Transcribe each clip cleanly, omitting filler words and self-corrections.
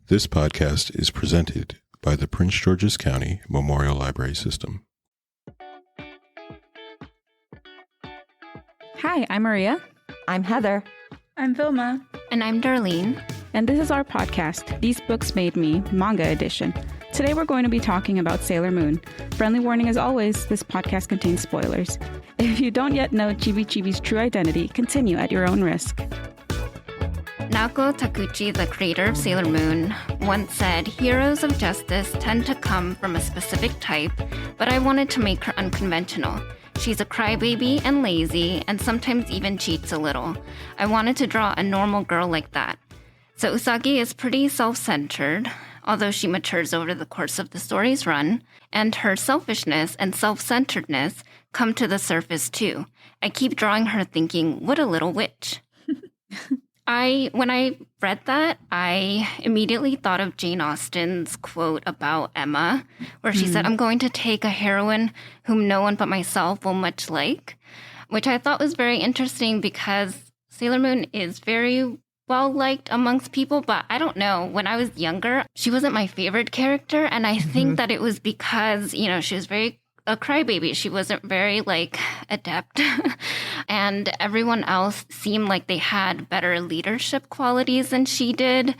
This podcast is presented by the Prince George's County Memorial Library System. Hi, I'm Maria. I'm Heather. I'm Vilma. And I'm Darlene. And this is our podcast, These Books Made Me, Manga Edition. Today we're going to be talking about Sailor Moon. Friendly warning as always, this podcast contains spoilers. If you don't yet know Chibi Chibi's true identity, continue at your own risk. Naoko Takeuchi, the creator of Sailor Moon, once said, "Heroes of justice tend to come from a specific type, but I wanted to make her unconventional. She's a crybaby and lazy, and sometimes even cheats a little. I wanted to draw a normal girl like that." So Usagi is pretty self-centered, although she matures over the course of the story's run, and her selfishness and self-centeredness come to the surface too. I keep drawing her thinking, what a little witch. When I read that, I immediately thought of Jane Austen's quote about Emma, where she said, "I'm going to take a heroine whom no one but myself will much like," which I thought was very interesting because Sailor Moon is very well liked amongst people, but I don't know. When I was younger, she wasn't my favorite character, and I think that it was because, she was very a crybaby. She wasn't very adept, and everyone else seemed like they had better leadership qualities than she did.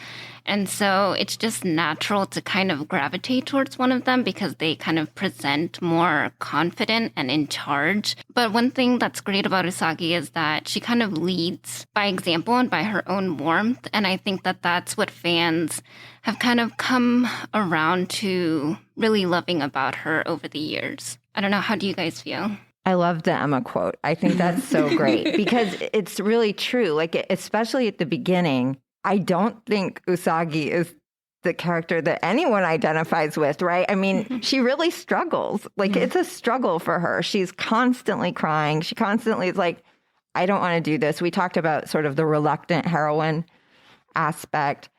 And so it's just natural to kind of gravitate towards one of them because they kind of present more confident and in charge. But one thing that's great about Usagi is that she kind of leads by example and by her own warmth. And I think that that's what fans have kind of come around to really loving about her over the years. I don't know. How do you guys feel? I love the Emma quote. I think that's so great because it's really true. Especially at the beginning, I don't think Usagi is the character that anyone identifies with, right? I mean, she really struggles. It's a struggle for her. She's constantly crying. She constantly is like, I don't want to do this. We talked about sort of the reluctant heroine aspect,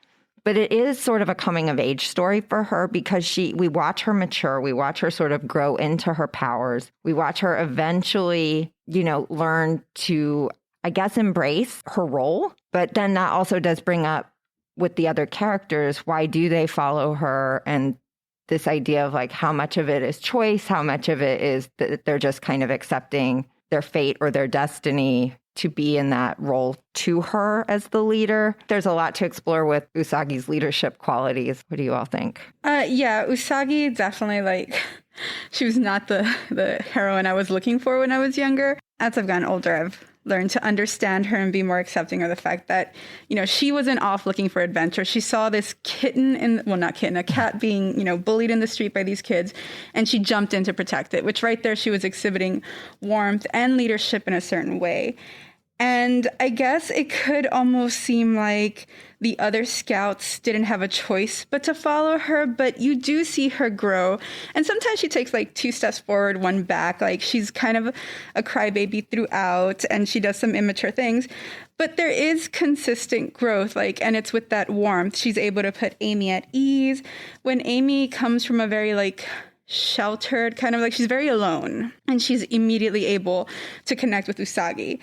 but it is sort of a coming of age story for her because we watch her mature. We watch her sort of grow into her powers. We watch her eventually, learn to, I guess, embrace her role. But then that also does bring up with the other characters, why do they follow her? And this idea of how much of it is choice, how much of it is that they're just kind of accepting their fate or their destiny to be in that role to her as the leader. There's a lot to explore with Usagi's leadership qualities. What do you all think? Yeah, Usagi definitely she was not the heroine I was looking for when I was younger. As I've gotten older, I've learned to understand her and be more accepting of the fact that, she wasn't off looking for adventure. She saw this a cat being, bullied in the street by these kids, and she jumped in to protect it, which right there she was exhibiting warmth and leadership in a certain way. And I guess it could almost seem like the other scouts didn't have a choice but to follow her, but you do see her grow. And sometimes she takes 2 steps forward, 1 back. She's kind of a crybaby throughout, and she does some immature things. But there is consistent growth, and it's with that warmth. She's able to put Amy at ease. When Amy comes from a very sheltered kind of she's very alone, and she's immediately able to connect with Usagi.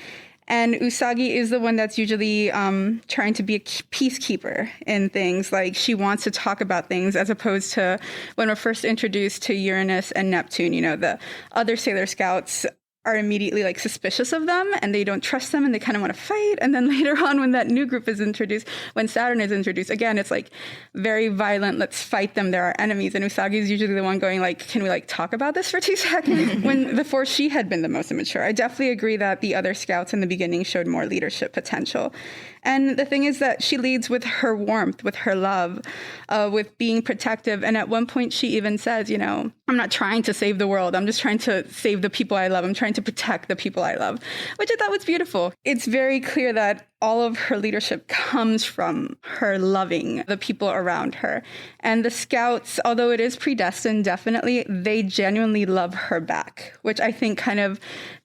And Usagi is the one that's usually trying to be a peacekeeper in things. She wants to talk about things as opposed to when we're first introduced to Uranus and Neptune, the other Sailor Scouts are immediately suspicious of them and they don't trust them and they kind of want to fight. And then later on when that new group is introduced, when Saturn is introduced, again, it's very violent. Let's fight them. They're our enemies. And Usagi is usually the one going can we talk about this for 2 seconds? Before she had been the most immature. I definitely agree that the other scouts in the beginning showed more leadership potential. And the thing is that she leads with her warmth, with her love, with being protective. And at one point she even says, I'm not trying to save the world. I'm just trying to save the people I love. I'm trying to protect the people I love, which I thought was beautiful. It's very clear that all of her leadership comes from her loving the people around her. And the scouts, although it is predestined, definitely, they genuinely love her back, which I think kind of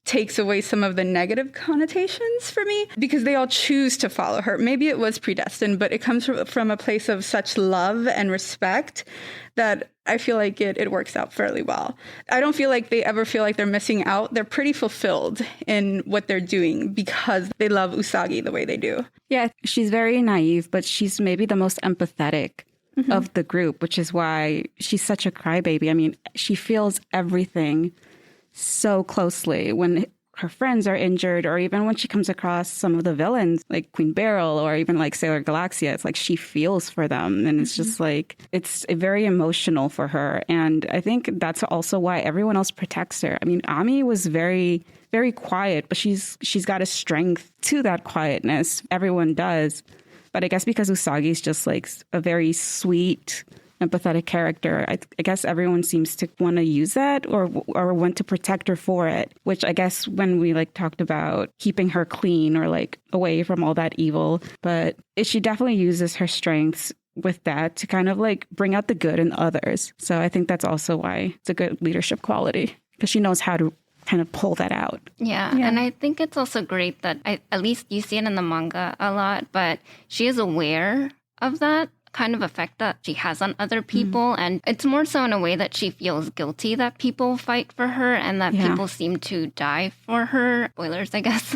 takes away some of the negative connotations for me because they all choose to follow her. Maybe it was predestined, but it comes from a place of such love and respect that I feel like it works out fairly well. I don't feel like they ever feel like they're missing out. They're pretty fulfilled in what they're doing because they love Usagi the way they do. Yeah, she's very naive, but she's maybe the most empathetic of the group, which is why she's such a crybaby. I mean, she feels everything so closely when her friends are injured, or even when she comes across some of the villains like Queen Beryl or even like Sailor Galaxia. It's like she feels for them, and it's just like it's very emotional for her. And I think that's also why everyone else protects her. I mean, Ami was very, very quiet, but she's got a strength to that quietness. Everyone does. But I guess because Usagi's just like a very sweet, empathetic character, I guess everyone seems to want to use that or want to protect her for it, which I guess when we like talked about keeping her clean or like away from all that evil, but she definitely uses her strengths with that to kind of like bring out the good in others. So I think that's also why it's a good leadership quality, because she knows how to kind of pull that out. Yeah, and I think it's also great that at least you see it in the manga a lot, but she is aware of that kind of effect that she has on other people. And it's more so in a way that she feels guilty that people fight for her and that people seem to die for her. Spoilers, I guess.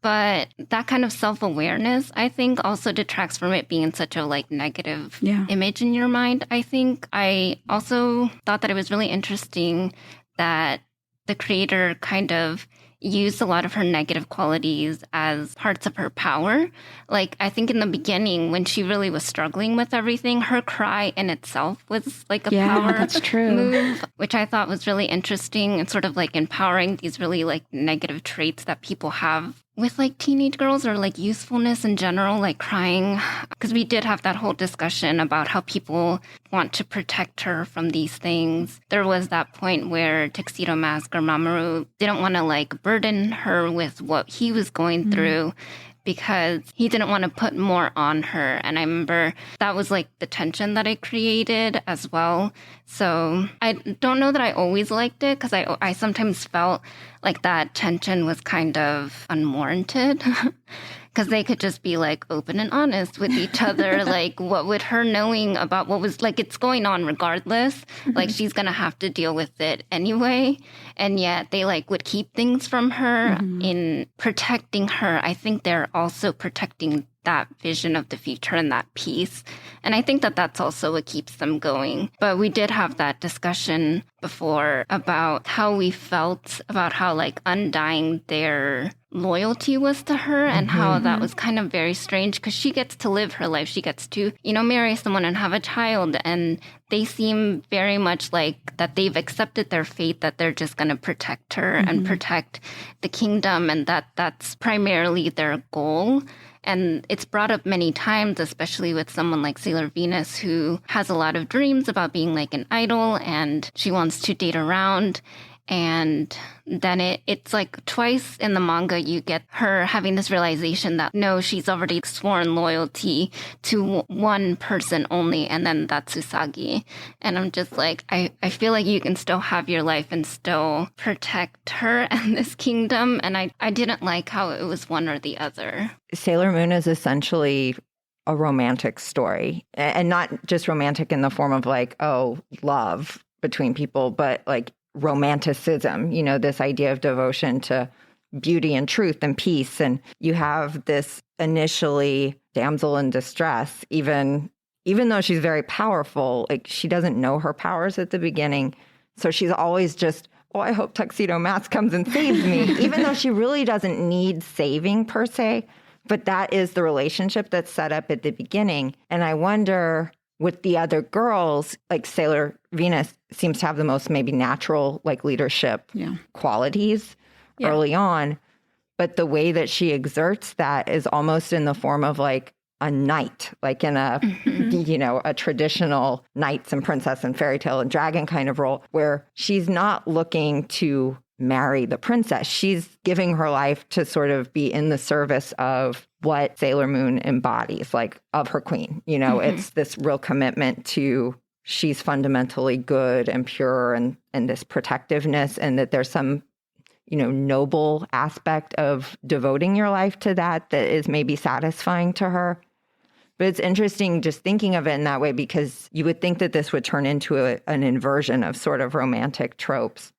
But that kind of self-awareness, I think, also detracts from it being such a like negative image in your mind. I think I also thought that it was really interesting that the creator kind of used a lot of her negative qualities as parts of her power. Like, I think in the beginning, when she really was struggling with everything, her cry in itself was like a power move, which I thought was really interesting and sort of like empowering these really like negative traits that people have with like teenage girls or like youthfulness in general, like crying. Because we did have that whole discussion about how people want to protect her from these things. There was that point where Tuxedo Mask or Mamoru didn't want to like burden her with what he was going through, because he didn't want to put more on her. And I remember that was like the tension that it created as well. So I don't know that I always liked it, because I sometimes felt like that tension was kind of unwarranted. Because they could just be like open and honest with each other. Like, what would her knowing about what was like, it's going on regardless. Like, she's going to have to deal with it anyway. And yet they like would keep things from her in protecting her. I think they're also protecting that vision of the future and that peace. And I think that that's also what keeps them going. But we did have that discussion before about how we felt about how like undying their loyalty was to her, and how that was kind of very strange, because she gets to live her life. She gets to, you know, marry someone and have a child, and they seem very much like that they've accepted their fate, that they're just going to protect her and protect the kingdom, and that's primarily their goal. And it's brought up many times, especially with someone like Sailor Venus, who has a lot of dreams about being like an idol, and she wants to date around. And then it's like twice in the manga you get her having this realization that no, she's already sworn loyalty to one person only, and then that's Usagi. And I'm just like, I feel like you can still have your life and still protect her and this kingdom. And I didn't like how it was one or the other. Sailor Moon is essentially a romantic story, and not just romantic in the form of like, oh, love between people, but like romanticism, you know, this idea of devotion to beauty and truth and peace. And you have this initially damsel in distress, even though she's very powerful, like she doesn't know her powers at the beginning. So she's always just, oh, I hope Tuxedo Mask comes and saves me, even though she really doesn't need saving per se. But that is the relationship that's set up at the beginning. And I wonder, with the other girls, like Sailor Venus seems to have the most maybe natural like leadership qualities early on. But the way that she exerts that is almost in the form of like a knight, like in a, you know, a traditional knights and princess and fairy tale and dragon kind of role, where she's not looking to marry the princess. She's giving her life to sort of be in the service of what Sailor Moon embodies, like of her queen. You know, it's this real commitment to she's fundamentally good and pure, and this protectiveness, and that there's some, you know, noble aspect of devoting your life to that is maybe satisfying to her. But it's interesting just thinking of it in that way, because you would think that this would turn into an inversion of sort of romantic tropes.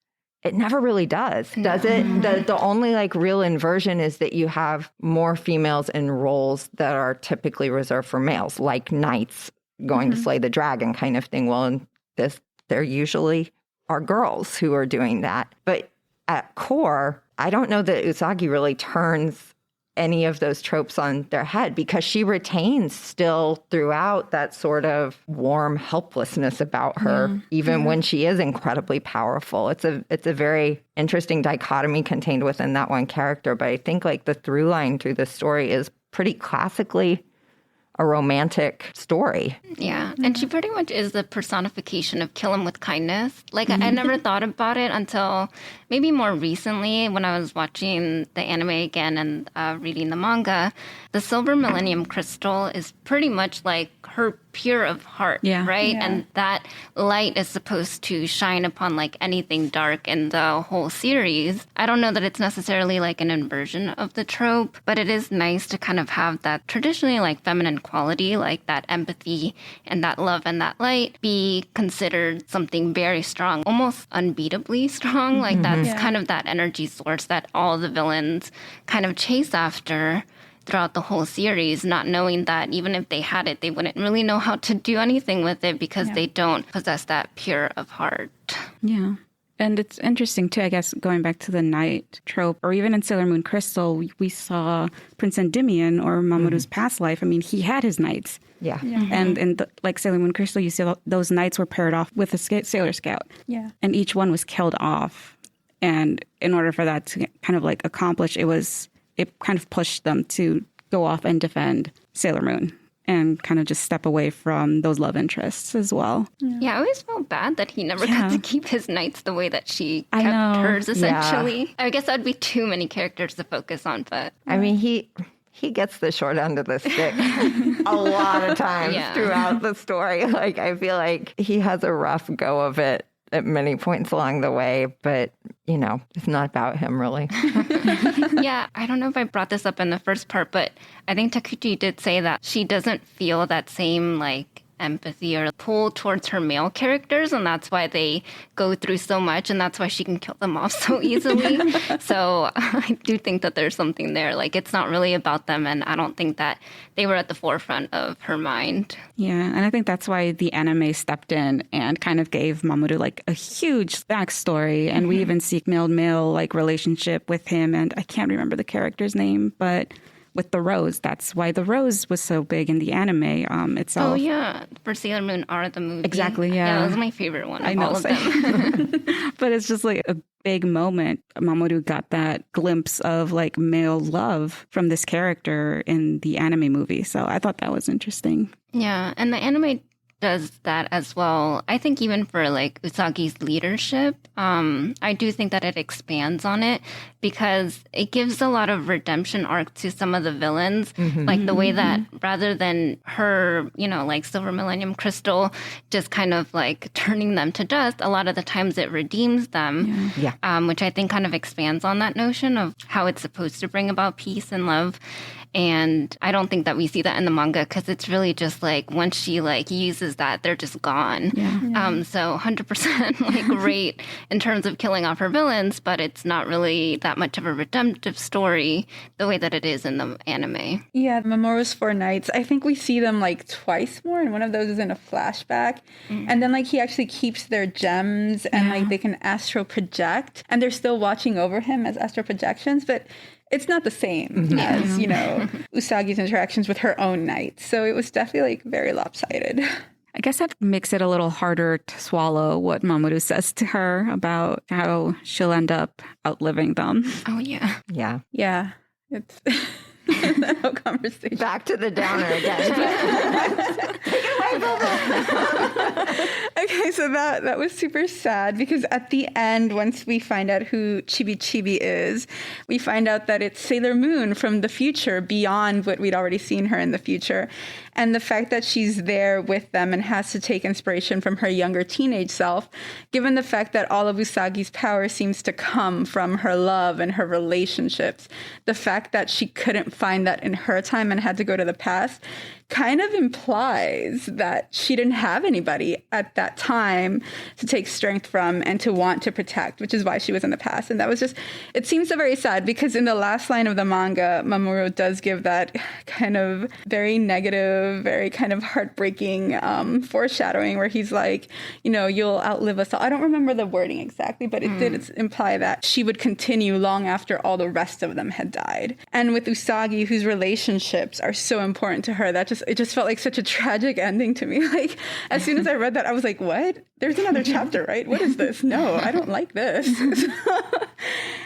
It never really does it? The only like real inversion is that you have more females in roles that are typically reserved for males, like knights, going to slay the dragon kind of thing. Well, in this, there usually are girls who are doing that. But at core, I don't know that Usagi really turns any of those tropes on their head, because she retains still throughout that sort of warm helplessness about her, even when she is incredibly powerful. It's a very interesting dichotomy contained within that one character. But I think like the through line through the story is pretty classically a romantic story. Yeah. And she pretty much is the personification of kill him with kindness. Like, I never thought about it until maybe more recently when I was watching the anime again and reading the manga. The Silver Millennium Crystal is pretty much like her pure of heart, right? Yeah. And that light is supposed to shine upon like anything dark in the whole series. I don't know that it's necessarily like an inversion of the trope, but it is nice to kind of have that traditionally like feminine quality, like that empathy and that love and that light be considered something very strong, almost unbeatably strong. Like that's kind of that energy source that all the villains kind of chase after throughout the whole series, not knowing that even if they had it, they wouldn't really know how to do anything with it because they don't possess that pure of heart. Yeah. And it's interesting, too, I guess, going back to the knight trope, or even in Sailor Moon Crystal, we saw Prince Endymion or Mamoru's past life. I mean, he had his knights. Yeah. And in like Sailor Moon Crystal, you see those knights were paired off with a Sailor Scout. Yeah. And each one was killed off. And in order for that to kind of like accomplish, it kind of pushed them to go off and defend Sailor Moon and kind of just step away from those love interests as well. Yeah, I always felt bad that he never got to keep his knights the way that she kept hers, essentially. Yeah. I guess that'd be too many characters to focus on, but... I mean, he gets the short end of the stick a lot of times throughout the story. Like, I feel like he has a rough go of it at many points along the way, but, you know, it's not about him, really. Yeah, I don't know if I brought this up in the first part, but I think Takuchi did say that she doesn't feel that same, like, empathy or pull towards her male characters, and that's why they go through so much, and that's why she can kill them off so easily. So I do think that there's something there. Like, it's not really about them, and I don't think that they were at the forefront of her mind. Yeah, and I think that's why the anime stepped in and kind of gave Mamoru like a huge backstory, and we even see male like relationship with him, and I can't remember the character's name, but with the rose. That's why the rose was so big in the anime itself. Oh, yeah. For Sailor Moon are the movie. Exactly, yeah. Yeah, that was my favorite one of all of them. But it's just like a big moment. Mamoru got that glimpse of like male love from this character in the anime movie. So I thought that was interesting. Yeah, and the anime does that as well. I think even for like Usagi's leadership, I do think that it expands on it because it gives a lot of redemption arc to some of the villains, like the way that rather than her, you know, like Silver Millennium Crystal just kind of like turning them to dust, a lot of the times it redeems them, which I think kind of expands on that notion of how it's supposed to bring about peace and love. And I don't think that we see that in the manga because it's really just like once she like uses that, they're just gone. So 100% like great in terms of killing off her villains, but it's not really that much of a redemptive story the way that it is in the anime. Yeah, Mamoru's Four Knights, I think we see them like twice more, and one of those is in a flashback. And then like he actually keeps their gems and like they can astral project, and they're still watching over him as astral projections, but it's not the same as, you know, Usagi's interactions with her own knights. So it was definitely like very lopsided. I guess that makes it a little harder to swallow what Mamoru says to her about how she'll end up outliving them. Oh, yeah. Yeah. Yeah. It's that whole conversation. Back to the downer again. Okay, so that was super sad because at the end, once we find out who Chibi Chibi is, we find out that it's Sailor Moon from the future, beyond what we'd already seen her in the future. And the fact that she's there with them and has to take inspiration from her younger teenage self, given the fact that all of Usagi's power seems to come from her love and her relationships, the fact that she couldn't find that in her time and had to go to the past kind of implies that she didn't have anybody at that time to take strength from and to want to protect, which is why she was in the past. And that was just, it seems so very sad, because in the last line of the manga, Mamoru does give that kind of very negative, very kind of heartbreaking foreshadowing where he's like, you know, you'll outlive us all. I don't remember the wording exactly, but it did imply that she would continue long after all the rest of them had died. And with Usagi, whose relationships are so important to her, it just felt like such a tragic ending to me. Like, as soon as I read that, I was like, what? There's another chapter, right? What is this? No, I don't like this.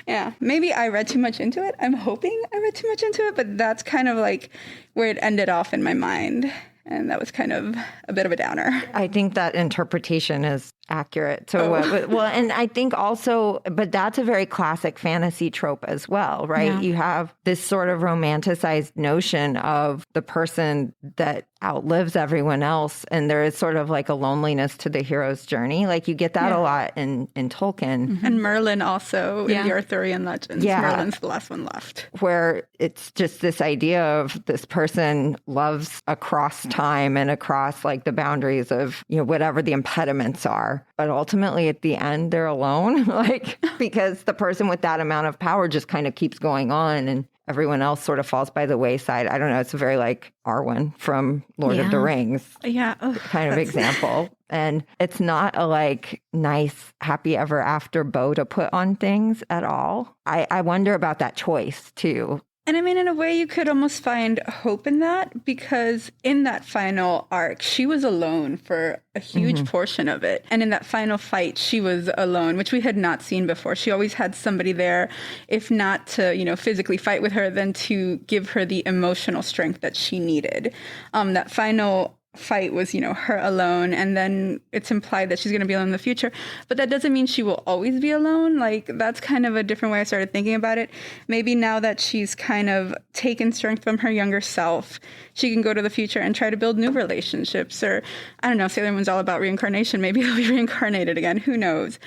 Yeah, maybe I read too much into it. I'm hoping I read too much into it, but that's kind of like where it ended off in my mind. And that was kind of a bit of a downer. I think that interpretation is accurate to well, and I think also, but that's a very classic fantasy trope as well, right? Yeah. You have this sort of romanticized notion of the person that outlives everyone else, and there is sort of like a loneliness to the hero's journey. Like you get that a lot in Tolkien. And Merlin also in the Arthurian legends. Yeah. Merlin's the last one left. Where it's just this idea of this person loves across time and across like the boundaries of, you know, whatever the impediments are. But ultimately at the end, they're alone, like, because the person with that amount of power just kind of keeps going on and everyone else sort of falls by the wayside. I don't know. It's a very like Arwen from Lord of the Rings kind of example. And it's not a like nice, happy ever after bow to put on things at all. I wonder about that choice too. And I mean, in a way, you could almost find hope in that, because in that final arc, she was alone for a huge portion of it. And in that final fight, she was alone, which we had not seen before. She always had somebody there, if not to, you know, physically fight with her, then to give her the emotional strength that she needed. That final fight was, you know, her alone, and then it's implied that she's going to be alone in the future, but that doesn't mean she will always be alone. Like, that's kind of a different way I started thinking about it. Maybe now that she's kind of taken strength from her younger self, she can go to the future and try to build new relationships, or I don't know, Sailor Moon's all about reincarnation. Maybe he'll be reincarnated again, who knows.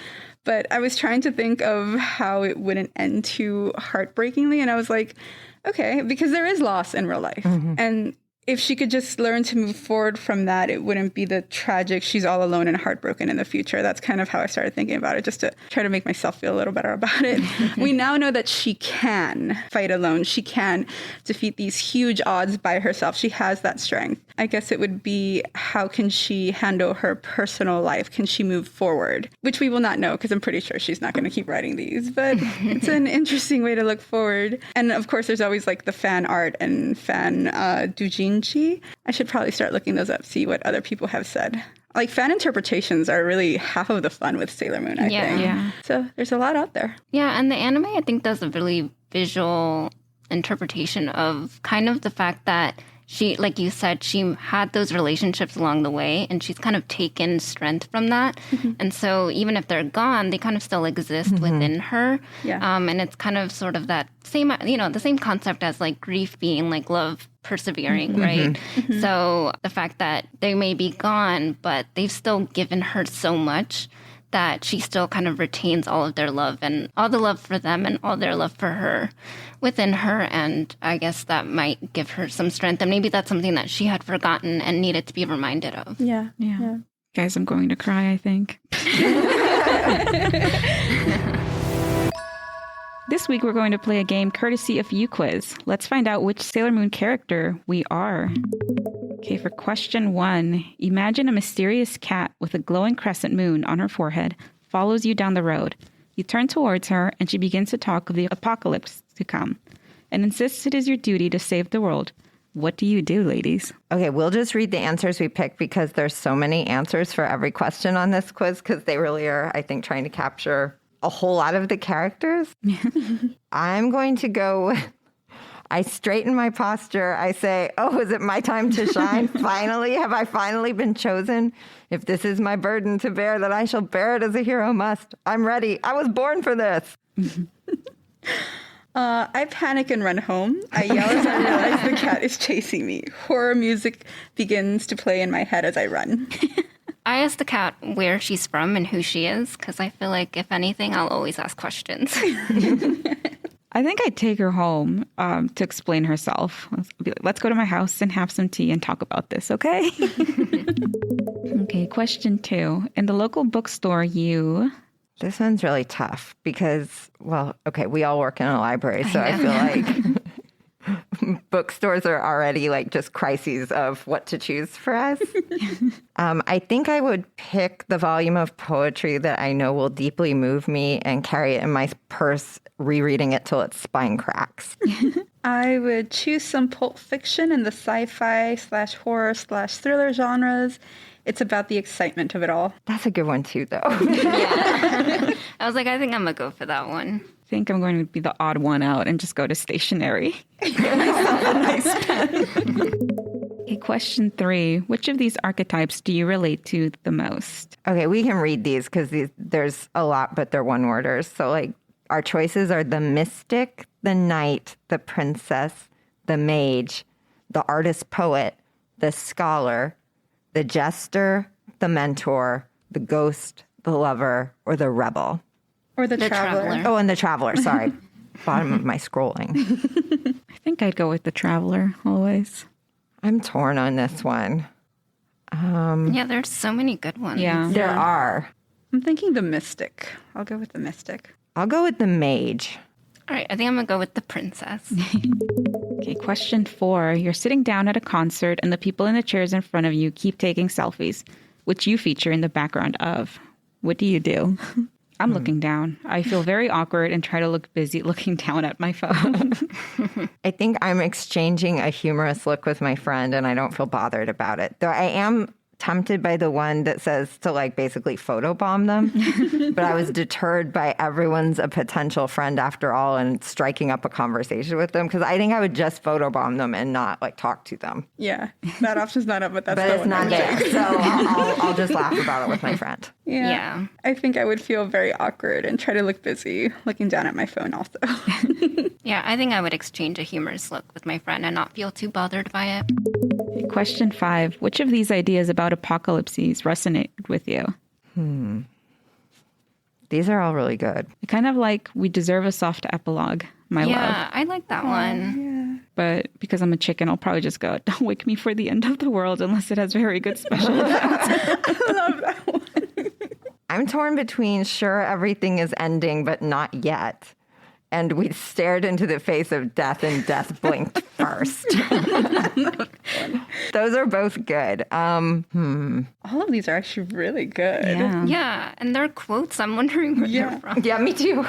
But I was trying to think of how it wouldn't end too heartbreakingly, and I was like, okay, because there is loss in real life, and if she could just learn to move forward from that, it wouldn't be the tragic, she's all alone and heartbroken in the future. That's kind of how I started thinking about it, just to try to make myself feel a little better about it. We now know that she can fight alone. She can defeat these huge odds by herself. She has that strength. I guess it would be, how can she handle her personal life? Can she move forward? Which we will not know, because I'm pretty sure she's not going to keep writing these. But it's an interesting way to look forward. And of course, there's always like the fan art and fan doujinshi. I should probably start looking those up, see what other people have said. Like, fan interpretations are really half of the fun with Sailor Moon, I think. Yeah. So there's a lot out there. Yeah, and the anime, I think, does a really visual interpretation of kind of the fact that she, like you said, she had those relationships along the way, and she's kind of taken strength from that. And so even if they're gone, they kind of still exist within her. Yeah. And it's kind of sort of that same, you know, the same concept as like grief being like love persevering, right? So the fact that they may be gone, but they've still given her so much that she still kind of retains all of their love and all the love for them and all their love for her within her. And I guess that might give her some strength. And maybe that's something that she had forgotten and needed to be reminded of. Yeah. Guys, I'm going to cry, I think. This week, we're going to play a game courtesy of UQuiz. Let's find out which Sailor Moon character we are. Okay, for question 1, imagine a mysterious cat with a glowing crescent moon on her forehead follows you down the road. You turn towards her, and she begins to talk of the apocalypse to come and insists it is your duty to save the world. What do you do, ladies? Okay, we'll just read the answers we picked because there's so many answers for every question on this quiz, because they really are, I think, trying to capture a whole lot of the characters. I'm going to go with, I straighten my posture. I say, oh, is it my time to shine? Finally, have I finally been chosen? If this is my burden to bear, then I shall bear it as a hero must. I'm ready. I was born for this. I panic and run home. I yell as I realize the cat is chasing me. Horror music begins to play in my head as I run. I asked the cat where she's from and who she is, because I feel like, if anything, I'll always ask questions. I think I'd take her home to explain herself. Be like, let's go to my house and have some tea and talk about this, okay? Okay, question 2. In the local bookstore, This one's really tough because, well, okay, we all work in a library, so I feel like bookstores are already like just crises of what to choose for us. I think I would pick the volume of poetry that I know will deeply move me and carry it in my purse, rereading it till its spine cracks. I would choose some Pulp Fiction in the sci-fi /horror/thriller genres. It's about the excitement of it all. That's a good one too, though. I was like, I think I'm going to go for that one. I think I'm going to be the odd one out and just go to stationery. Okay, question 3. Which of these archetypes do you relate to the most? Okay, we can read these because there's a lot, but they're one-worders. So, like, our choices are the mystic, the knight, the princess, the mage, the artist-poet, the scholar, the jester, the mentor, the ghost, the lover, or the rebel. Or the traveler. Oh, and the traveler, sorry. Bottom of my scrolling. I think I'd go with the traveler always. I'm torn on this one. Yeah, there's so many good ones. Yeah. There are. I'm thinking the mystic. I'll go with the mystic. I'll go with the mage. All right, I think I'm going to go with the princess. Okay, question 4. You're sitting down at a concert and the people in the chairs in front of you keep taking selfies, which you feature in the background of. What do you do? I'm looking down. I feel very awkward and try to look busy looking down at my phone. I think I'm exchanging a humorous look with my friend and I don't feel bothered about it. Though I am tempted by the one that says to like basically photobomb them. But I was deterred by everyone's a potential friend after all and striking up a conversation with them because I think I would just photobomb them and not like talk to them. Yeah, that option's not up, but that's But the it's one not I there. picked. So I'll just laugh about it with my friend. Yeah. I think I would feel very awkward and try to look busy looking down at my phone also. Yeah, I think I would exchange a humorous look with my friend and not feel too bothered by it. Okay, question 5. Which of these ideas about apocalypses resonate with you? These are all really good. I kind of like we deserve a soft epilogue, my love. Yeah, I like that one. But because I'm a chicken, I'll probably just go, don't wake me for the end of the world unless it has very good special effects. I love that one. I'm torn between sure everything is ending, but not yet. And we stared into the face of death and death blinked first. Those are both good. All of these are actually really good. Yeah. Yeah, and they're quotes. I'm wondering where they're from. Yeah, me too.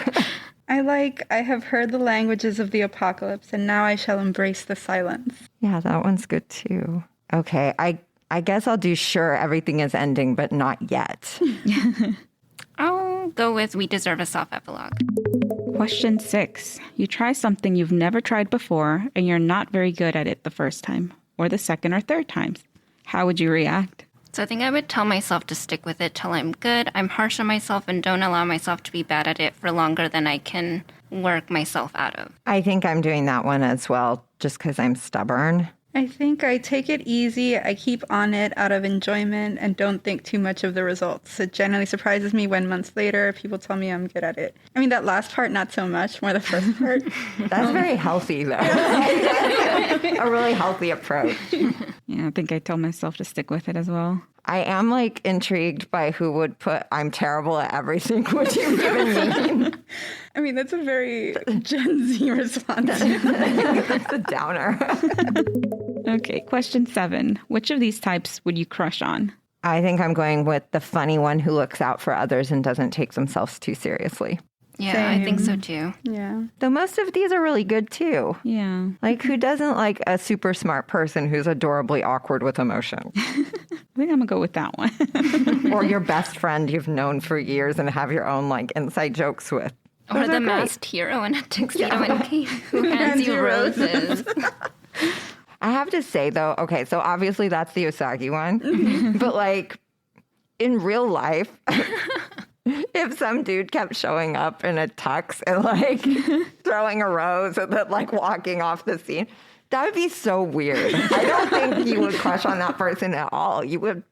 I have heard the languages of the apocalypse, and now I shall embrace the silence. Yeah, that one's good too. Okay, I guess I'll do sure everything is ending, but not yet. I'll go with we deserve a soft epilogue. Question 6. You try something you've never tried before and you're not very good at it the first time or the second or third times. How would you react? So I think I would tell myself to stick with it till I'm good. I'm harsh on myself and don't allow myself to be bad at it for longer than I can work myself out of. I think I'm doing that one as well, just because I'm stubborn. I think I take it easy. I keep on it out of enjoyment and don't think too much of the results. It generally surprises me when months later people tell me I'm good at it. I mean, that last part, not so much, more the first part. That's very healthy, though. A really healthy approach. Yeah, I think I tell myself to stick with it as well. I am like intrigued by who would put I'm terrible at everything. Would you even mean? I mean, that's a very Gen Z response. That's a downer. Okay, question 7. Which of these types would you crush on? I think I'm going with the funny one who looks out for others and doesn't take themselves too seriously. Yeah, I think so too. Yeah. Though most of these are really good too. Yeah. Like, who doesn't like a super smart person who's adorably awkward with emotion? I think I'm going to go with that one. Or your best friend you've known for years and have your own like inside jokes with. Or Those the are great. masked hero in a tuxedo and cape who hands you roses. I have to say though, okay, so obviously that's the Usagi one, but like in real life, if some dude kept showing up in a tux and like throwing a rose and then like walking off the scene, that would be so weird. I don't think you would crush on that person at all. You would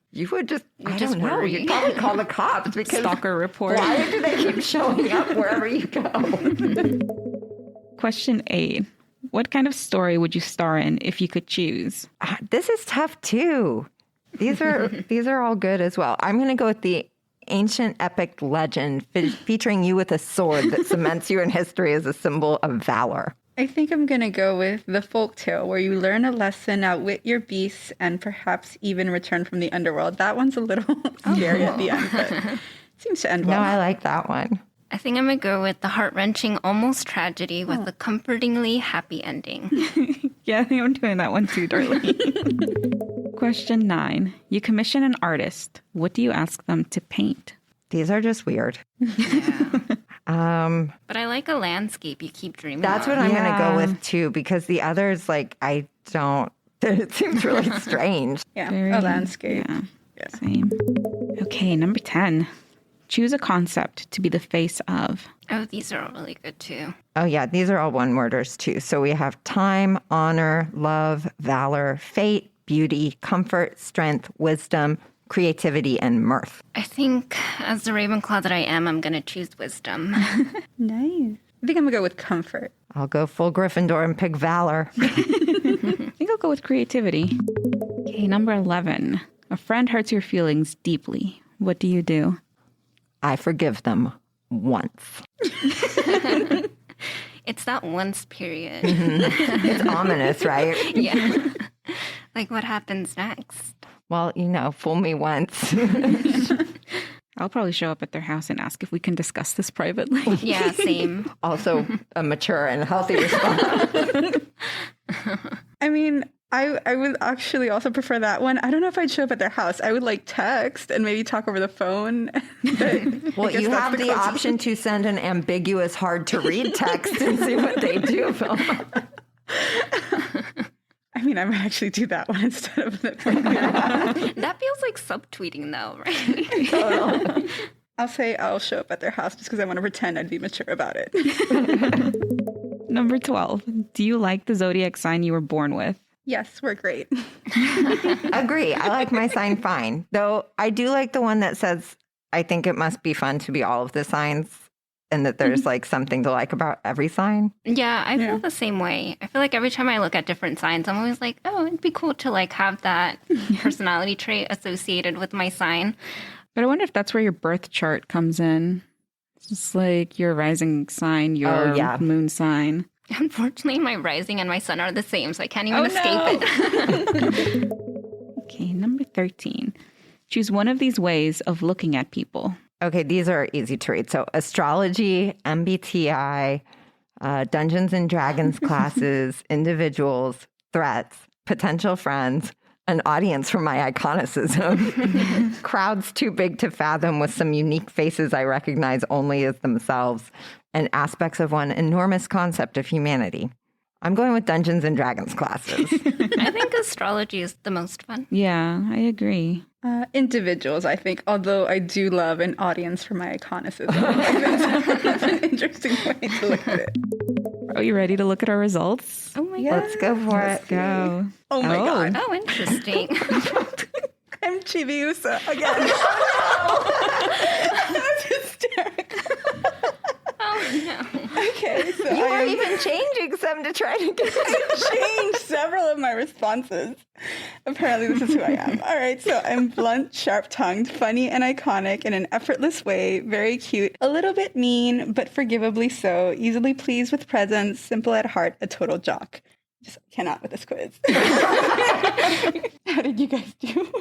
just, I just don't know, worry. you'd probably call the cops because Stalker report. why do they keep showing up wherever you go? Question 8. What kind of story would you star in if you could choose? This is tough too. These are all good as well. I'm going to go with the ancient epic legend featuring you with a sword that cements you in history as a symbol of valor. I think I'm going to go with the folktale where you learn a lesson, outwit your beasts, and perhaps even return from the underworld. That one's a little scary at the end, but seems to end well. No, I like that one. I think I'm going to go with the heart-wrenching almost tragedy with a comfortingly happy ending. Yeah, I think I'm doing that one too, Darlene. Question 9. You commission an artist. What do you ask them to paint? These are just weird. Yeah. But I like a landscape you keep dreaming That's of. what I'm going to go with too, because the others, like, I don't, it seems really strange. Yeah, Very- a landscape. Yeah. Same. Okay, number 10. Choose a concept to be the face of. Oh, these are all really good too. Oh, yeah. These are all one-worders, too. So we have time, honor, love, valor, fate, beauty, comfort, strength, wisdom, creativity, and mirth. I think, as the Ravenclaw that I am, I'm going to choose wisdom. Nice. I think I'm going to go with comfort. I'll go full Gryffindor and pick valor. I think I'll go with creativity. Okay, number 11. A friend hurts your feelings deeply. What do you do? I forgive them once. It's that once period. It's ominous, right? Yeah. Like, what happens next? Well, fool me once. I'll probably show up at their house and ask if we can discuss this privately. Yeah, same. Also a mature and healthy response. I mean, I would actually also prefer that one. I don't know if I'd show up at their house. I would like text and maybe talk over the phone. Well, you have the option to send an ambiguous, hard to read text and see what they do. I mean, I might actually do that one instead of the That feels like subtweeting, though, right? Totally. I'll say I'll show up at their house just because I want to pretend I'd be mature about it. Number 12. Do you like the zodiac sign you were born with? Yes, we're great. Agree. I like my sign fine. Though I do like the one that says, I think it must be fun to be all of the signs and that there's like something to like about every sign. Yeah, I feel the same way. I feel like every time I look at different signs, I'm always like, oh, it'd be cool to like have that personality trait associated with my sign. But I wonder if that's where your birth chart comes in. It's just like your rising sign, your moon sign. Unfortunately, my rising and my sun are the same, so I can't even escape it. Okay, number 13. Choose one of these ways of looking at people. Okay, these are easy to read. So astrology, MBTI, Dungeons and Dragons classes, individuals, threats, potential friends, an audience for my iconicism, crowds too big to fathom with some unique faces I recognize only as themselves, and aspects of one enormous concept of humanity. I'm going with Dungeons and Dragons classes. I think astrology is the most fun. Yeah, I agree. Individuals, I think, although I do love an audience for my iconicism. That's an interesting way to look at it. Are you ready to look at our results? Oh my Yeah. god. Let's go for Let's it. go. Oh my God. Oh, interesting. I'm Chibiusa again. That's hysterical. Oh no. Okay, so You I weren't even changing some to try to get changed several of my responses. Apparently, this is who I am. All right, so I'm blunt, sharp-tongued, funny, and iconic in an effortless way, very cute, a little bit mean, but forgivably so, easily pleased with presence, simple at heart, a total jock. Just cannot with this quiz. How did you guys do?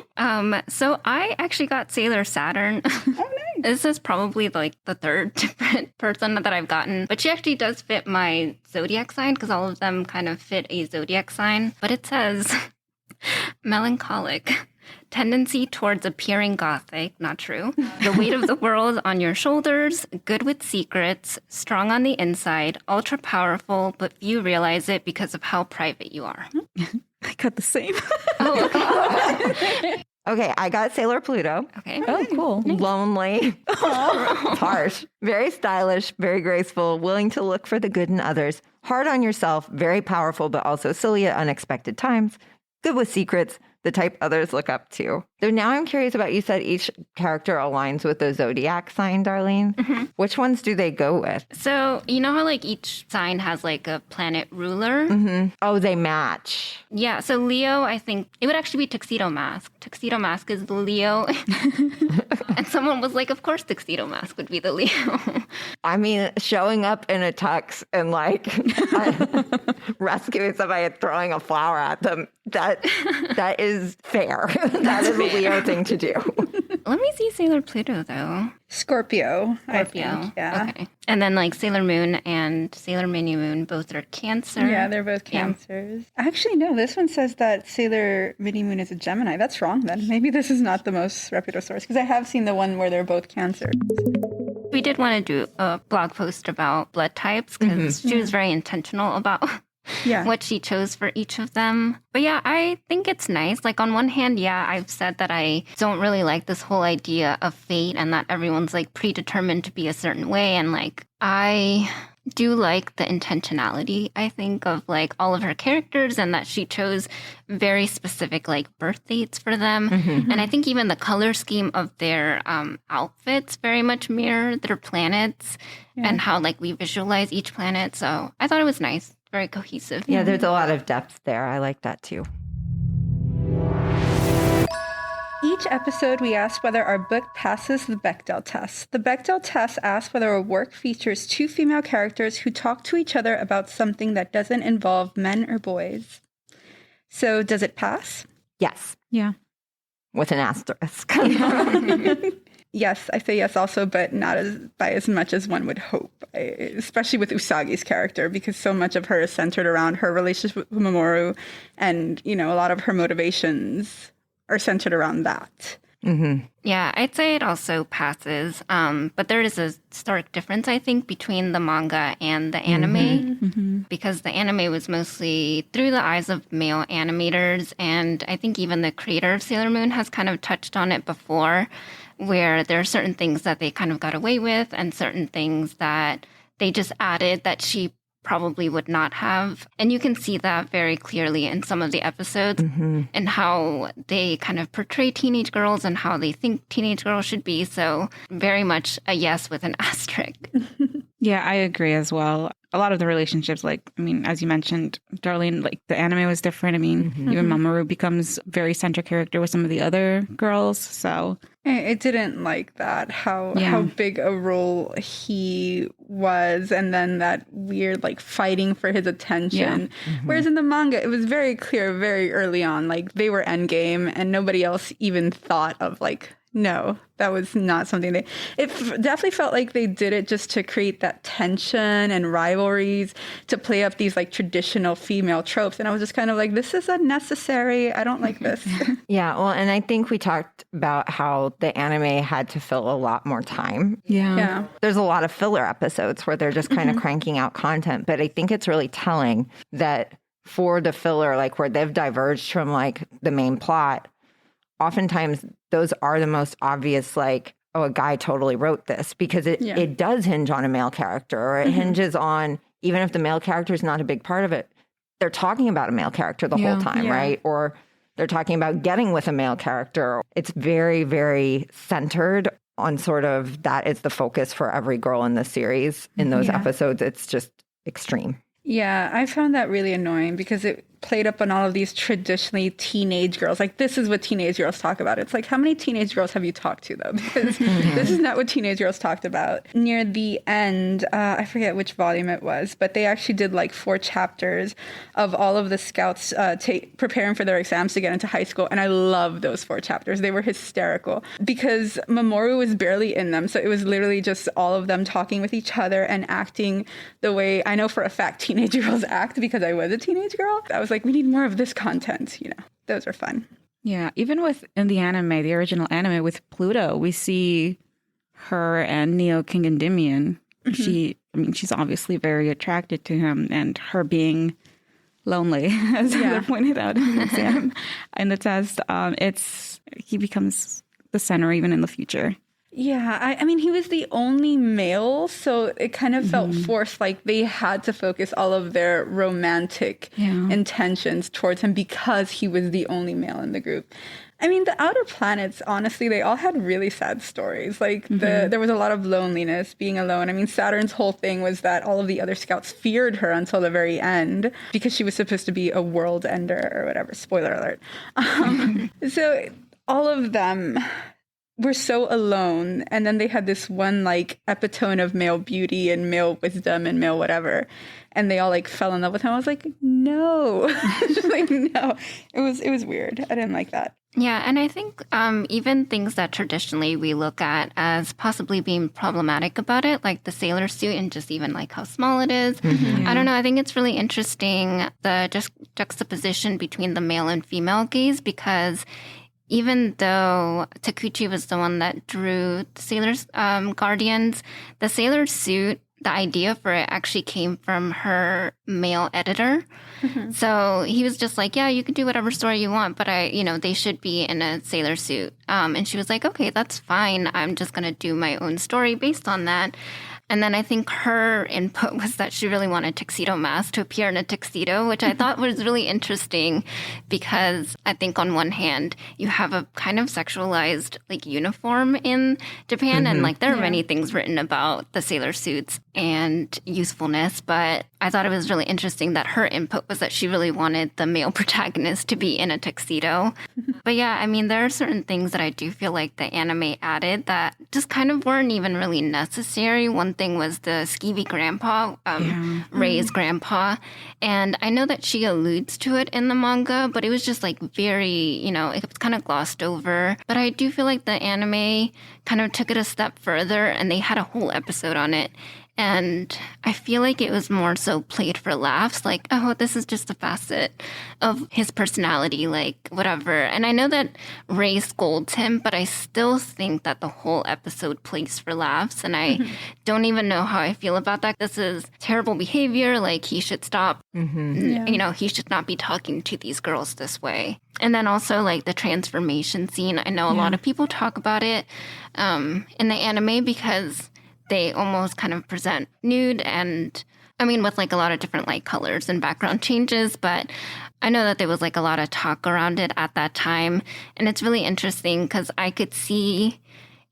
So I actually got Sailor Saturn. Oh, nice. This is probably like the third different person that I've gotten, but she actually does fit my zodiac sign because all of them kind of fit a zodiac sign. But it says melancholic, tendency towards appearing gothic, not true. The weight of the world on your shoulders, good with secrets, strong on the inside, ultra powerful, but few realize it because of how private you are. I got the same. Okay, I got Sailor Pluto. Okay. Oh, cool. Lonely, harsh, very stylish, very graceful, willing to look for the good in others, hard on yourself, very powerful, but also silly at unexpected times, good with secrets, the type others look up to. So now I'm curious about, you said each character aligns with the zodiac sign, Darlene. Which ones do they go with? So, you know how like each sign has like a planet ruler? Oh, they match. Yeah, so Leo, I think it would actually be Tuxedo Mask. Tuxedo Mask is the Leo. And someone was like, of course Tuxedo Mask would be the Leo. I mean, showing up in a tux and like rescuing somebody and throwing a flower at them, that is fair. That is a Leo thing to do. Let me see Sailor Pluto, though. Scorpio. I Scorpio. think. Yeah. Okay. And then like Sailor Moon and Sailor Mini Moon, both are Cancer. Yeah, they're both Cancers. Actually, no, this one says that Sailor Mini Moon is a Gemini. That's wrong then. Maybe this is not the most reputable source because I have seen the one where they're both Cancer. We did want to do a blog post about blood types because she was very intentional about what she chose for each of them. But yeah, I think it's nice. Like on one hand, yeah, I've said that I don't really like this whole idea of fate and that everyone's like predetermined to be a certain way. And like, I do like the intentionality, I think, of like all of her characters and that she chose very specific like birth dates for them. And I think even the color scheme of their outfits very much mirror their planets and how like we visualize each planet. So I thought it was nice. Very cohesive. Yeah, there's a lot of depth there. I like that too. Each episode, we ask whether our book passes the Bechdel test. The Bechdel test asks whether a work features two female characters who talk to each other about something that doesn't involve men or boys. So, does it pass? Yes. Yeah. With an asterisk. Yes, I say yes also, but not by as much as one would hope, especially with Usagi's character, because so much of her is centered around her relationship with Mamoru, and, you know, a lot of her motivations are centered around that. Yeah, I'd say it also passes, but there is a stark difference, I think, between the manga and the anime, because the anime was mostly through the eyes of male animators, and I think even the creator of Sailor Moon has kind of touched on it before, where there are certain things that they kind of got away with and certain things that they just added that she probably would not have. And you can see that very clearly in some of the episodes and how they kind of portray teenage girls and how they think teenage girls should be. So very much a yes with an asterisk. Yeah, I agree as well. A lot of the relationships, like, I mean, as you mentioned, Darlene, like the anime was different. I mean, even Mamoru becomes very center character with some of the other girls. So it didn't like that, how big a role he was, and then that weird like fighting for his attention. Whereas in the manga, it was very clear very early on, like they were endgame and nobody else even thought of like, no, that was not something it definitely felt like they did it just to create that tension and rivalries, to play up these like traditional female tropes. And I was just kind of like, this is unnecessary. I don't like this. Yeah, well, and I think we talked about how the anime had to fill a lot more time. yeah. There's a lot of filler episodes where they're just kind of cranking out content. But I think it's really telling that for the filler, like where they've diverged from like the main plot, oftentimes those are the most obvious, like, oh, a guy totally wrote this, because it does hinge on a male character, or it hinges on, even if the male character is not a big part of it, they're talking about a male character the whole time, right? Or they're talking about getting with a male character. It's very, very centered on sort of that is the focus for every girl in the series. In those episodes, it's just extreme. Yeah, I found that really annoying because it played up on all of these traditionally teenage girls. Like, this is what teenage girls talk about. It's like, how many teenage girls have you talked to, though? Because this is not what teenage girls talked about. Near the end, I forget which volume it was, but they actually did like 4 chapters of all of the scouts preparing for their exams to get into high school. And I love those 4 chapters. They were hysterical because Mamoru was barely in them. So it was literally just all of them talking with each other and acting the way I know for a fact teenage girls act, because I was a teenage girl. I was like, we need more of this content, you know. Those are fun. Yeah, even in the anime, the original anime with Pluto, we see her and Neo King Endymion. She's obviously very attracted to him, and her being lonely, as Heather pointed out in the exam, in the test, he becomes the center even in the future. Yeah, I mean, he was the only male, so it kind of felt forced, like they had to focus all of their romantic intentions towards him because he was the only male in the group. I mean, the outer planets, honestly, they all had really sad stories. Like, there was a lot of loneliness, being alone. I mean, Saturn's whole thing was that all of the other scouts feared her until the very end because she was supposed to be a world ender or whatever. Spoiler alert. So all of them were so alone, and then they had this one like epitome of male beauty and male wisdom and male whatever, and they all like fell in love with him. I was like, no. Just like, no. It was weird. I didn't like that. Yeah, and I think even things that traditionally we look at as possibly being problematic about it, like the sailor suit and just even like how small it is. I don't know. I think it's really interesting, the juxtaposition between the male and female gaze, because even though Takuchi was the one that drew the Sailor's Guardians, the sailor suit, the idea for it actually came from her male editor. So he was just like, yeah, you can do whatever story you want, but they should be in a sailor suit. And she was like, okay, that's fine. I'm just going to do my own story based on that. And then I think her input was that she really wanted Tuxedo Mask to appear in a tuxedo, which I thought was really interesting because I think on one hand, you have a kind of sexualized like uniform in Japan. And like there are many things written about the sailor suits and usefulness. But I thought it was really interesting that her input was that she really wanted the male protagonist to be in a tuxedo. But yeah, I mean, there are certain things that I do feel like the anime added that just kind of weren't even really necessary. One thing was the skeevy grandpa, Ray's grandpa. And I know that she alludes to it in the manga, but it was just like very, it was kind of glossed over. But I do feel like the anime kind of took it a step further and they had a whole episode on it. And I feel like it was more so played for laughs, like, oh, this is just a facet of his personality, like, whatever. And I know that Ray scolds him, but I still think that the whole episode plays for laughs. And I don't even know how I feel about that. This is terrible behavior. Like, he should stop. He should not be talking to these girls this way. And then also, like, the transformation scene. I know a lot of people talk about it in the anime because they almost kind of present nude and, I mean, with like a lot of different light colors and background changes. But I know that there was like a lot of talk around it at that time. And it's really interesting because I could see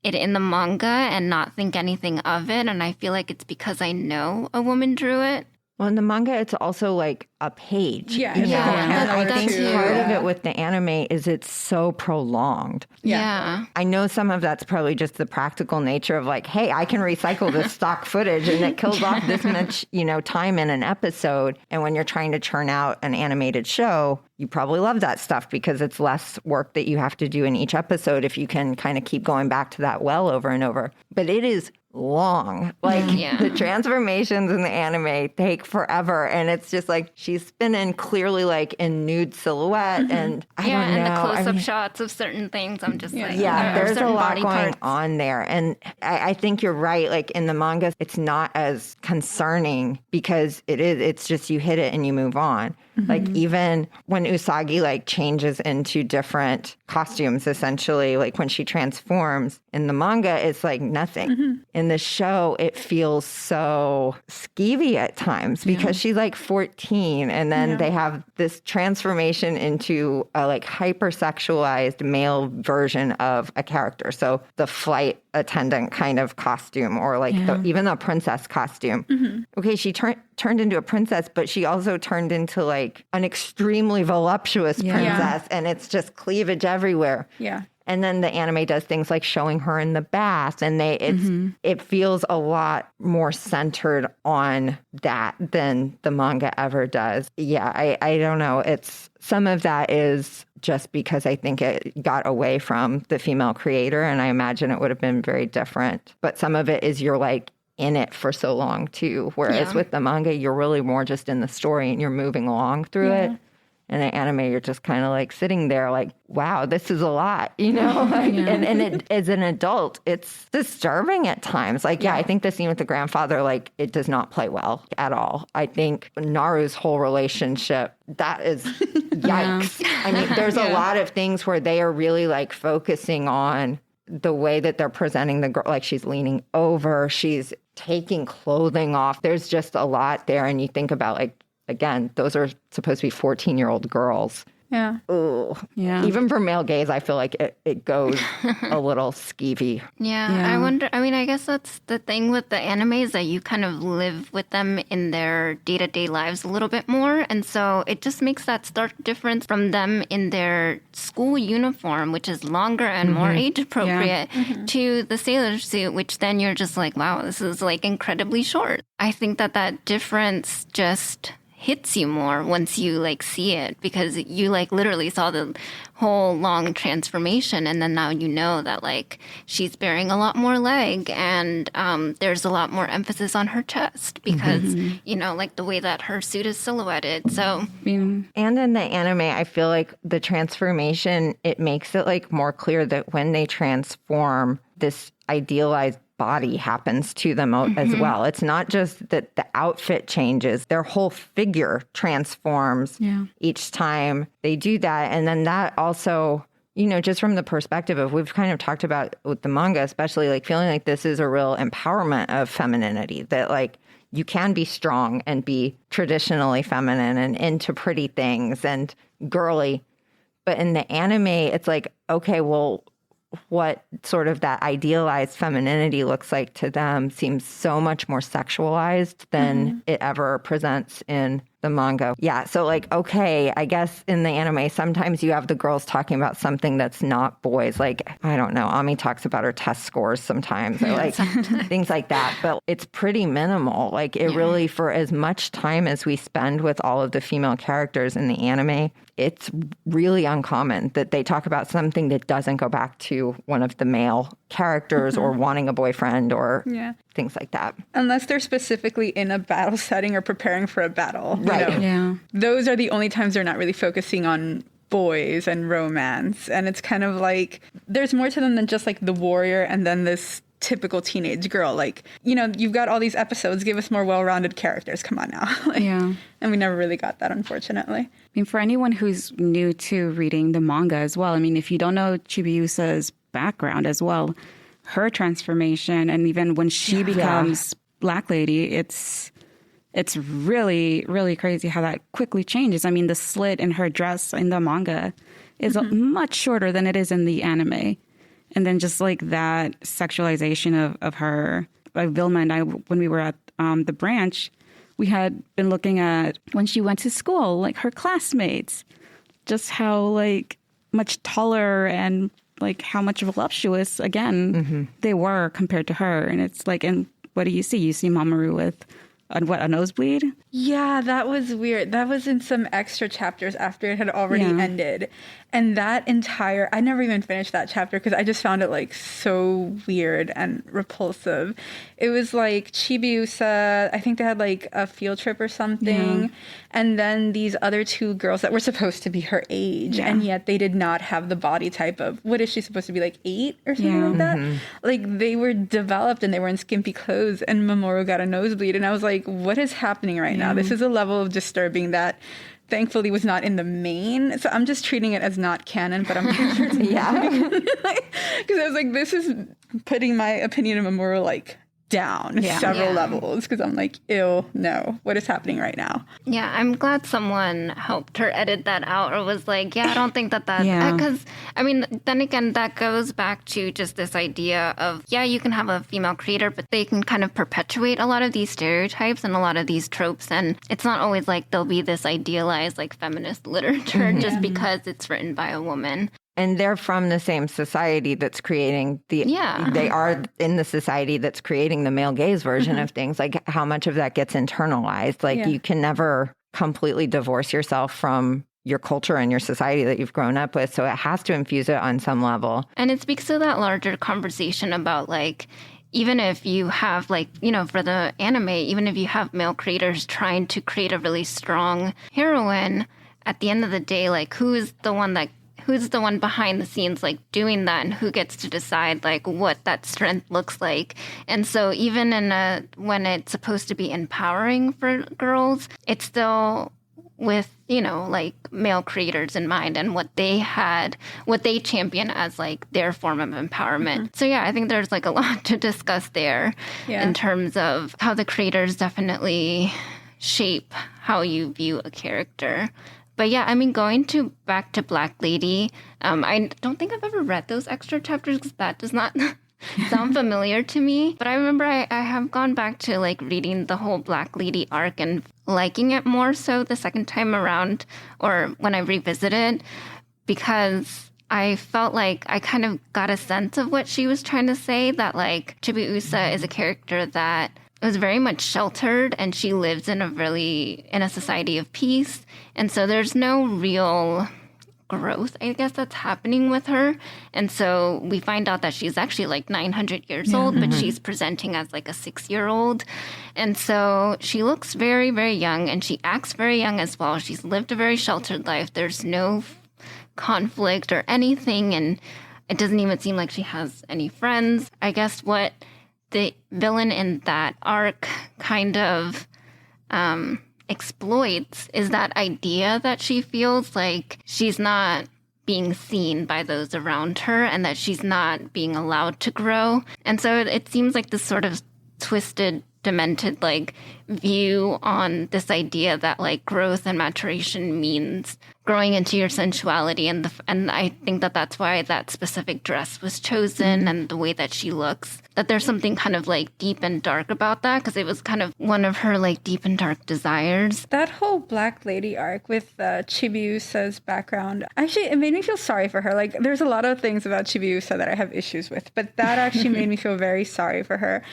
it in the manga and not think anything of it. And I feel like it's because I know a woman drew it. Well, in the manga, it's also like a page. Yeah. And I think too. part of it with the anime is it's so prolonged. Yeah. I know some of that's probably just the practical nature of like, hey, I can recycle this stock footage and it kills off this much, time in an episode. And when you're trying to churn out an animated show, you probably love that stuff because it's less work that you have to do in each episode if you can kind of keep going back to that well over and over. But it is long. Like the transformations in the anime take forever. And it's just like she's spinning clearly like in nude silhouette. And I don't know. And the close-up shots of certain things. I'm just like, there's a lot going parts on there. And I think you're right. Like in the manga, it's not as concerning because it's just you hit it and you move on. Like even when Usagi like changes into different costumes, essentially, like when she transforms in the manga, it's like nothing. In the show, it feels so skeevy at times because she's like 14 and then they have this transformation into a like hypersexualized male version of a character. So the flight attendant kind of costume or like even a princess costume. Okay, she turned into a princess, but she also turned into like an extremely voluptuous princess and it's just cleavage everywhere. Yeah. And then the anime does things like showing her in the bath and it feels a lot more centered on that than the manga ever does. Yeah, I don't know. Some of that is just because I think it got away from the female creator and I imagine it would have been very different. But some of it is you're like in it for so long too. Whereas with the manga, you're really more just in the story and you're moving along through it. And the anime, you're just kind of like sitting there like, wow, this is a lot, And it, as an adult, it's disturbing at times. Like, I think the scene with the grandfather, like, it does not play well at all. I think Naru's whole relationship, that is yikes. I mean, there's a lot of things where they are really like focusing on the way that they're presenting the girl, like she's leaning over, she's taking clothing off. There's just a lot there. And you think about, like, again, those are supposed to be 14-year-old girls. Yeah. Ooh. Yeah. Even for male gaze, I feel like it goes a little skeevy. Yeah, I wonder. I mean, I guess that's the thing with the animes, that you kind of live with them in their day-to-day lives a little bit more. And so it just makes that stark difference from them in their school uniform, which is longer and more age appropriate, to the sailor suit, which then you're just like, wow, this is like incredibly short. I think that difference just hits you more once you like see it, because you like literally saw the whole long transformation, and then now you know that like she's bearing a lot more leg, and there's a lot more emphasis on her chest because you know, like the way that her suit is silhouetted. So and in the anime, I feel like the transformation, it makes it like more clear that when they transform, this idealized body happens to them as well. It's not just that the outfit changes, their whole figure transforms each time they do that. And then that also, you know, just from the perspective of, we've kind of talked about with the manga, especially like feeling like this is a real empowerment of femininity, that like you can be strong and be traditionally feminine and into pretty things and girly. But in the anime, it's like, okay, well, what sort of that idealized femininity looks like to them seems so much more sexualized than it ever presents in the manga. Yeah, so like, okay, I guess in the anime, sometimes you have the girls talking about something that's not boys. Like, I don't know, Ami talks about her test scores sometimes, or like things like that. But it's pretty minimal. Like, it really, for as much time as we spend with all of the female characters in the anime, it's really uncommon that they talk about something that doesn't go back to one of the male characters or wanting a boyfriend or things like that. Unless they're specifically in a battle setting or preparing for a battle. Right. You know? Those are the only times they're not really focusing on boys and romance. And it's kind of like, there's more to them than just like the warrior and then this typical teenage girl. Like, you know, you've got all these episodes, give us more well-rounded characters. Come on now. Like, and we never really got that, unfortunately. I mean, for anyone who's new to reading the manga as well, I mean, if you don't know Chibiusa's background as well, her transformation, and even when she becomes Black Lady, it's really, really crazy how that quickly changes. I mean, the slit in her dress in the manga is much shorter than it is in the anime. And then just like that sexualization of her, like Vilma and I, when we were at the branch, we had been looking at when she went to school, like her classmates, just how like much taller and like how much voluptuous, again, they were compared to her. And it's like, and what do you see? You see Mamoru with a nosebleed? Yeah, that was weird. That was in some extra chapters after it had already ended. And that entire, I never even finished that chapter because I just found it like so weird and repulsive. It was like Chibiusa, I think they had like a field trip or something. Yeah. And then these other two girls that were supposed to be her age. And yet they did not have the body type of, what is she supposed to be, like 8 or something like that? Like they were developed and they were in skimpy clothes and Mamoru got a nosebleed. And I was like, what is happening right now? This is a level of disturbing that thankfully was not in the main. So I'm just treating it as not canon, but I'm pretty sure it's because I was like, this is putting my opinion of Mamoru like down several levels, because I'm like, ew, no, what is happening right now? Yeah, I'm glad someone helped her edit that out, or was like, I don't think that because I mean, then again, that goes back to just this idea of, you can have a female creator, but they can kind of perpetuate a lot of these stereotypes and a lot of these tropes, and it's not always like there'll be this idealized like feminist literature just because it's written by a woman. And they're from the same society that's creating the... They are in the society that's creating the male gaze version of things. Like, how much of that gets internalized? Like, you can never completely divorce yourself from your culture and your society that you've grown up with. So it has to infuse it on some level. And it speaks to that larger conversation about, like, even if you have, like, you know, for the anime, even if you have male creators trying to create a really strong heroine, at the end of the day, like, who's the one behind the scenes, like, doing that, and who gets to decide, like, what that strength looks like? And so even when it's supposed to be empowering for girls, it's still with, you know, like male creators in mind and what they champion as like their form of empowerment. So yeah, I think there's like a lot to discuss there in terms of how the creators definitely shape how you view a character. But yeah, I mean, back to Black Lady, I don't think I've ever read those extra chapters because that does not sound familiar to me. But I remember I have gone back to like reading the whole Black Lady arc and liking it more so the second time around, or when I revisited, because I felt like I kind of got a sense of what she was trying to say, that like Chibiusa is a character that was very much sheltered, and she lives in a society of peace. And so there's no real growth, I guess, that's happening with her. And so we find out that she's actually like 900 years old, but she's presenting as like a 6-year-old. And so she looks very, very young, and she acts very young as well. She's lived a very sheltered life. There's no conflict or anything, and it doesn't even seem like she has any friends. I guess what the villain in that arc kind of exploits is that idea that she feels like she's not being seen by those around her and that she's not being allowed to grow. And so it seems like this sort of twisted, demented like view on this idea that like growth and maturation means growing into your sensuality, and I think that that's why that specific dress was chosen and the way that she looks, that there's something kind of like deep and dark about that, because it was kind of one of her like deep and dark desires. That whole Black Lady arc with Chibiusa's background, actually, it made me feel sorry for her. Like, there's a lot of things about Chibiusa that I have issues with, but that actually made me feel very sorry for her,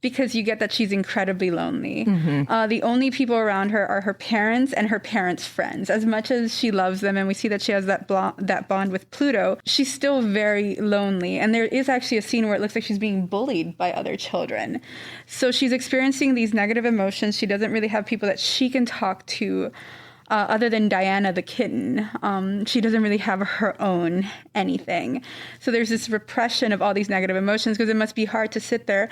because you get that she's incredibly lonely. The only people around her are her parents and her parents' friends. As much as she loves them, and we see that she has that bond with Pluto, she's still very lonely. And there is actually a scene where it looks like she's being bullied by other children. So she's experiencing these negative emotions. She doesn't really have people that she can talk to other than Diana the kitten. She doesn't really have her own anything. So there's this repression of all these negative emotions, because it must be hard to sit there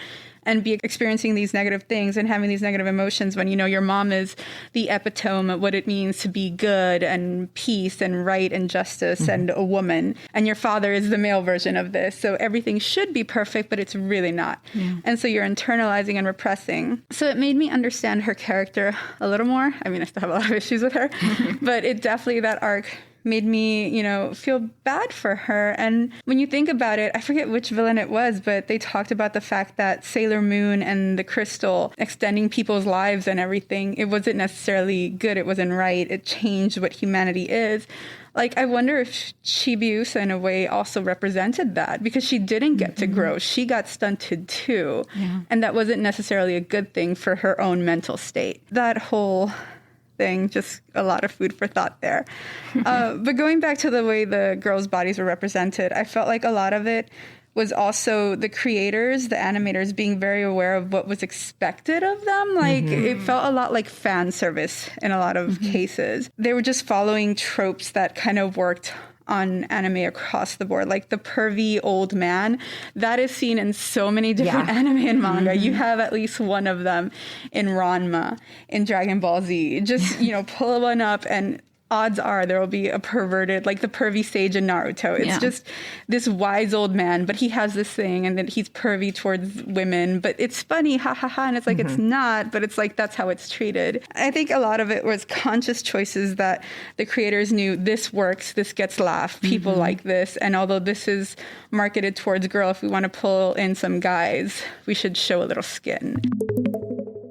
and be experiencing these negative things and having these negative emotions when, you know, your mom is the epitome of what it means to be good and peace and right and justice and a woman. And your father is the male version of this. So everything should be perfect, but it's really not. And so you're internalizing and repressing. So it made me understand her character a little more. I mean, I still have a lot of issues with her, but it definitely, that arc made me, you know, feel bad for her. And when you think about it, I forget which villain it was, but they talked about the fact that Sailor Moon and the crystal extending people's lives and everything, it wasn't necessarily good. It wasn't right. It changed what humanity is. Like, I wonder if Chibiusa in a way also represented that, because she didn't get to grow. She got stunted too. And that wasn't necessarily a good thing for her own mental state. That whole thing, just a lot of food for thought there. But going back to the way the girls' bodies were represented, I felt like a lot of it was also the creators, the animators, being very aware of what was expected of them. Like, it felt a lot like fan service in a lot of cases. They were just following tropes that kind of worked on anime across the board, like the pervy old man that is seen in so many different anime and manga. You have at least one of them in Ranma, in Dragon Ball Z. Just, you know, pull one up and odds are there will be a perverted, like the pervy sage in Naruto. It's just this wise old man, but he has this thing, and then he's pervy towards women, but it's funny, ha ha ha, and it's like, it's not, but it's like, that's how it's treated. I think a lot of it was conscious choices that the creators knew, this works, this gets laughed, people like this, and although this is marketed towards girl, if we want to pull in some guys, we should show a little skin.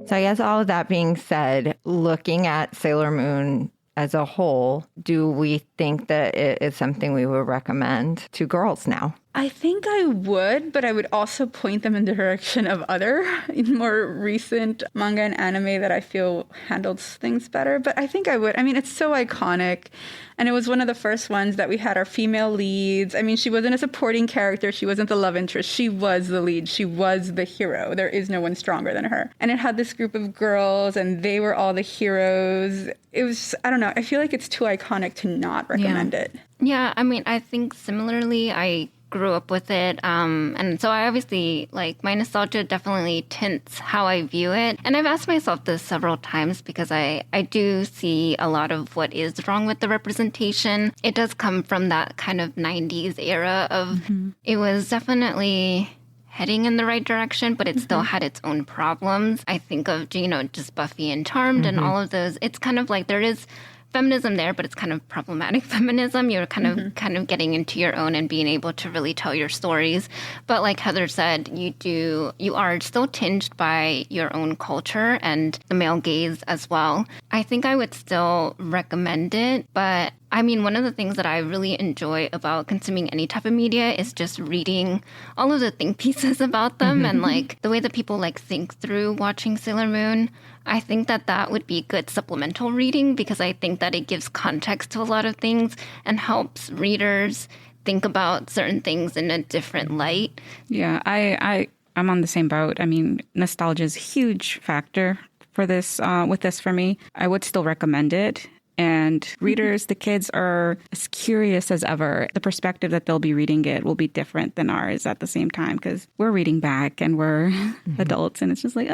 So I guess all of that being said, looking at Sailor Moon as a whole, do we think that it is something we would recommend to girls now? I think I would, but I would also point them in the direction of other more recent manga and anime that I feel handled things better. But I think I would. I mean, it's so iconic. And it was one of the first ones that we had our female leads. I mean, she wasn't a supporting character. She wasn't the love interest. She was the lead. She was the hero. There is no one stronger than her. And it had this group of girls, and they were all the heroes. It was, I don't know, I feel like it's too iconic to not recommend it. Yeah, I mean, I think similarly, I grew up with it. And so I obviously, like, my nostalgia definitely tints how I view it. And I've asked myself this several times because I do see a lot of what is wrong with the representation. It does come from that kind of 90s era of, it was definitely heading in the right direction, but it still had its own problems. I think of, just Buffy and Charmed and all of those. It's kind of like there is feminism there, but it's kind of problematic feminism. You're kind of getting into your own and being able to really tell your stories. But like Heather said, you are still tinged by your own culture and the male gaze as well. I think I would still recommend it, but I mean, one of the things that I really enjoy about consuming any type of media is just reading all of the think pieces about them and like the way that people like think through watching Sailor Moon. I think that would be good supplemental reading because I think that it gives context to a lot of things and helps readers think about certain things in a different light. Yeah, I'm on the same boat. I mean, nostalgia is a huge factor for this, with this for me. I would still recommend it. And readers, the kids are as curious as ever. The perspective that they'll be reading it will be different than ours at the same time because we're reading back and we're adults and it's just like,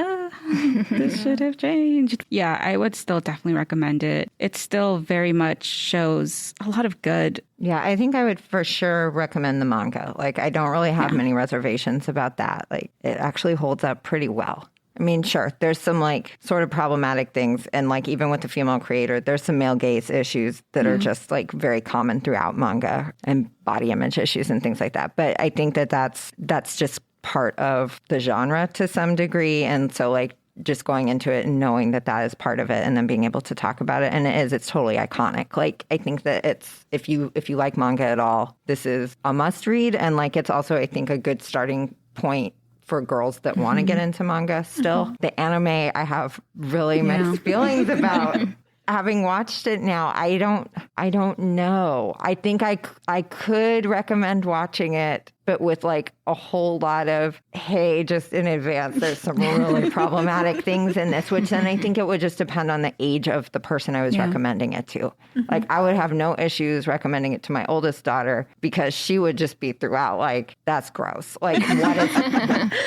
this should have changed. Yeah, I would still definitely recommend it. It still very much shows a lot of good. Yeah, I think I would for sure recommend the manga. Like, I don't really have many reservations about that. Like, it actually holds up pretty well. I mean, sure, there's some like sort of problematic things. And like even with the female creator, there's some male gaze issues that are just like very common throughout manga and body image issues and things like that. But I think that's just part of the genre to some degree. And so like just going into it and knowing that is part of it and then being able to talk about it. And it's totally iconic. Like, I think that it's, if you like manga at all, this is a must read. And like, it's also, I think, a good starting point for girls that want to get into manga still. The anime, I have really mixed feelings about. Having watched it now, I don't know. I think I could recommend watching it, but with like a whole lot of, hey, just in advance, there's some really problematic things in this, which then I think it would just depend on the age of the person I was recommending it to. Like, I would have no issues recommending it to my oldest daughter because she would just be throughout like, that's gross. Like,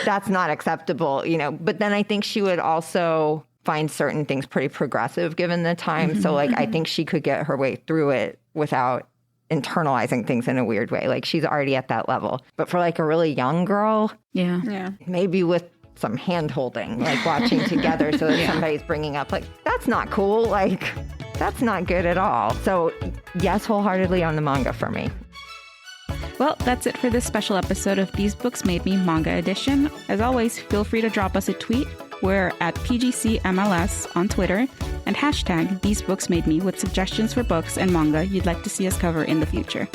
that's not acceptable, But then I think she would also find certain things pretty progressive given the time. So like, I think she could get her way through it without internalizing things in a weird way. Like, she's already at that level. But for like a really young girl, maybe with some hand holding, like watching together so that somebody's bringing up like, that's not cool. Like, that's not good at all. So yes, wholeheartedly on the manga for me. Well, that's it for this special episode of These Books Made Me Manga Edition. As always, feel free to drop us a tweet. We're at PGCMLS on Twitter and hashtag These Books Made Me with suggestions for books and manga you'd like to see us cover in the future.